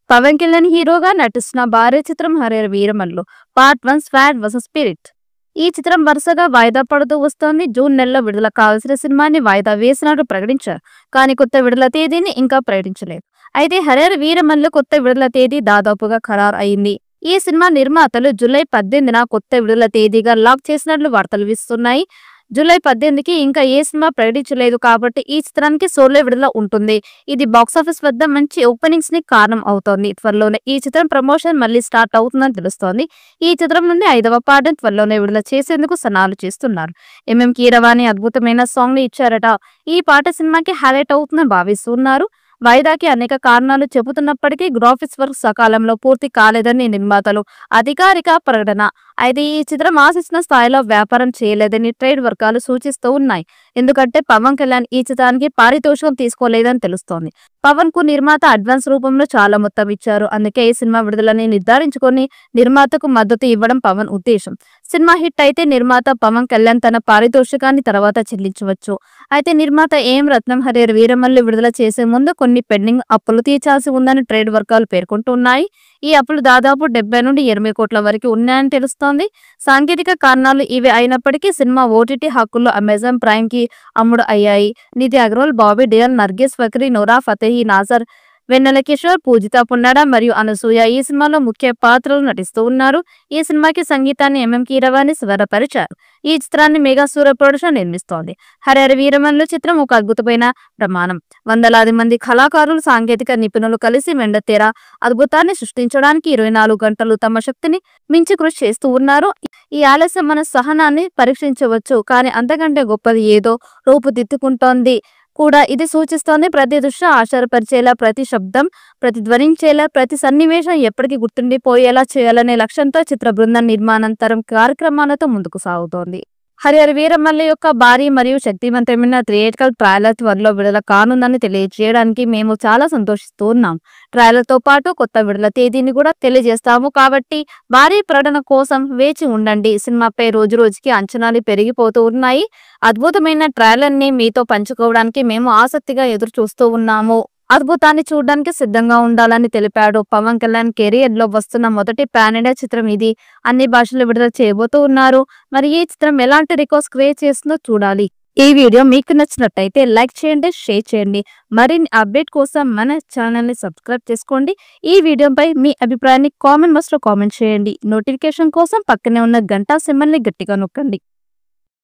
పవన్ కళ్యాణ్ హీరోగా నటిస్తున్న భారీ చిత్రం Harihara Veeramallu part 1 స్వాడ్ versus spirit. ఈ చిత్రం వరుసగా వాయిదా పడుతూ వస్తోంది. జూన్ నెలలో విడుదల కావాల్సిన సినిమాని వాయిదా వేసినట్టు ప్రకటించారు. కానీ కొత్త విడుదల తేదీని ఇంకా ప్రకటించలేదు. అయితే హరిహర వీరమల్లు కొత్త విడుదల తేదీ దాదాపుగా ఖరారు అయింది. ఈ సినిమా నిర్మాతలు జూలై 18న కొత్త విడుదల తేదీగా లాక్ చేసినట్లు వార్తలు విస్తున్నాయి. జూలై 18కి ఇంకా ఏ సినిమా ప్రకటించలేదు కాబట్టి ఈ చిత్రానికి సోలో విడుదల ఉంటుంది. ఇది బాక్సాఫీస్ వద్ద మంచి ఓపెనింగ్స్ ని కారణం అవుతోంది. త్వరలోనే ఈ చిత్రం ప్రమోషన్ మళ్ళీ స్టార్ట్ అవుతుందని తెలుస్తోంది. ఈ చిత్రం నుండి 5వ పార్ట్ త్వరలోనే విడుదల చేసేందుకు సన్నాహాలు చేస్తున్నారు. ఎంఎం కీరవాణి అద్భుతమైన సాంగ్ ని ఇచ్చారట. ఈ పాట సినిమాకి హైలైట్ అవుతుందని భావిస్తున్నారు. వాయిదాకి అనేక కారణాలు చెబుతున్నప్పటికీ గ్రాఫిక్స్ వర్క్ సకాలంలో పూర్తి కాలేదని నిర్మాతలు అధికారిక ప్రకటన. అయితే ఈ చిత్రం ఆశించిన స్థాయిలో వ్యాపారం చేయలేదని ట్రేడ్ వర్గాలు సూచిస్తూ ఉన్నాయి. ఎందుకంటే పవన్ కళ్యాణ్ ఈ చిత్రానికి పారితోషికం తీసుకోలేదని తెలుస్తోంది. పవన్ కు నిర్మాత అడ్వాన్స్ రూపంలో చాలా మొత్తం ఇచ్చారు. అందుకే ఈ సినిమా విడుదలని నిర్ధారించుకొని నిర్మాతకు మద్దతు ఇవ్వడం పవన్ ఉద్దేశం. సినిమా హిట్ అయితే నిర్మాత పవన్ కళ్యాణ్ తన పారితోషికాన్ని తర్వాత చెల్లించవచ్చు. అయితే నిర్మాత ఏం రత్నం హరిహర వీరమల్లు విడుదల చేసే ముందు కొన్ని పెండింగ్ అప్పులు తీర్చాల్సి ఉందని ట్రేడ్ వర్గాలు పేర్కొంటున్నాయి. ఈ అప్పులు దాదాపు 70 నుండి 80 కోట్ల వరకు ఉన్నాయని తెలుస్తోంది. సాంకేతిక కారణాలు ఇవి అయినప్పటికీ సినిమా ఓటీటీ హక్కులు అమెజాన్ ప్రైమ్ కి అమ్ముడు అయ్యాయి. నిధి అగర్వాల్, బాబీ డియోల్, నర్గిస్ ఫక్రీ, నోరా ఫతేహి, నాజర్, వెన్నెల కిషోర్, పూజిత పున్నాడ మరియు అనసూయ ఈ సినిమాలో ముఖ్య పాత్రలు నటిస్తూ ఉన్నారు. ఈ సినిమాకి సంగీతాన్ని ఎంఎం కీరవాణి స్వరపరిచారు. ఈ చిత్రాన్ని మెగా సూర్య ప్రొడక్షన్ నిర్మిస్తోంది. హరిహర వీరమల్లు చిత్రం ఒక అద్భుతమైన ప్రమాణం. వందలాది మంది కళాకారులు, సాంకేతిక నిపుణులు కలిసి వెండితెర అద్భుతాన్ని సృష్టించడానికి 24 గంటలు తమ శక్తిని మించి కృషి చేస్తూ ఉన్నారు. ఈ ఆలస్యం మన సహనాన్ని పరీక్షించవచ్చు, కానీ అంతకంటే గొప్పది ఏదో రూపుదిద్దుకుంటోంది కూడా ఇది సూచిస్తోంది. ప్రతి దృశ్యం ఆశ్చర్యపరిచేలా, ప్రతి శబ్దం ప్రతిధ్వనించేలా, ప్రతి సన్నివేశం ఎప్పటికీ గుర్తుండిపోయేలా చేయాలనే లక్ష్యంతో చిత్ర బృందం నిర్మాణాంతరం కార్యక్రమాలతో ముందుకు సాగుతోంది. హరిహర వీరమల్లు యొక్క భారీ మరియు శక్తివంతమైన థియేట్రికల్ ట్రైలర్ త్వరలో విడుదల కానుందని తెలియజేయడానికి మేము చాలా సంతోషిస్తూ ఉన్నాం. ట్రైలర్ తో పాటు కొత్త విడుదల తేదీని కూడా తెలియజేస్తాము కాబట్టి భారీ ప్రకటన కోసం వేచి ఉండండి. సినిమాపై రోజు రోజుకి అంచనాలు పెరిగిపోతూ ఉన్నాయి. అద్భుతమైన ట్రైలర్ ని మీతో పంచుకోవడానికి మేము ఆసక్తిగా ఎదురు చూస్తూ ఉన్నాము. అద్భుతాన్ని చూడడానికి సిద్ధంగా ఉండాలని తెలిపాడు. పవన్ కళ్యాణ్ కెరియర్ లో వస్తున్న మొదటి పాన్ ఇండియా చిత్రం ఇది. అన్ని భాషల్లో విడుదల చేయబోతూ ఉన్నారు. మరి ఈ చిత్రం ఎలాంటి రికార్డ్స్ క్రియేట్ చేస్తుందో చూడాలి. ఈ వీడియో మీకు నచ్చినట్టయితే లైక్ చేయండి, షేర్ చేయండి. మరిన్ని అప్డేట్ కోసం మన ఛానల్ ని సబ్స్క్రైబ్ చేసుకోండి. ఈ వీడియోపై మీ అభిప్రాయాన్ని కామెంట్ బాక్స్ లో కామెంట్ చేయండి. నోటిఫికేషన్ కోసం పక్కనే ఉన్న గంట సింబల్ ని గట్టిగా నొక్కండి.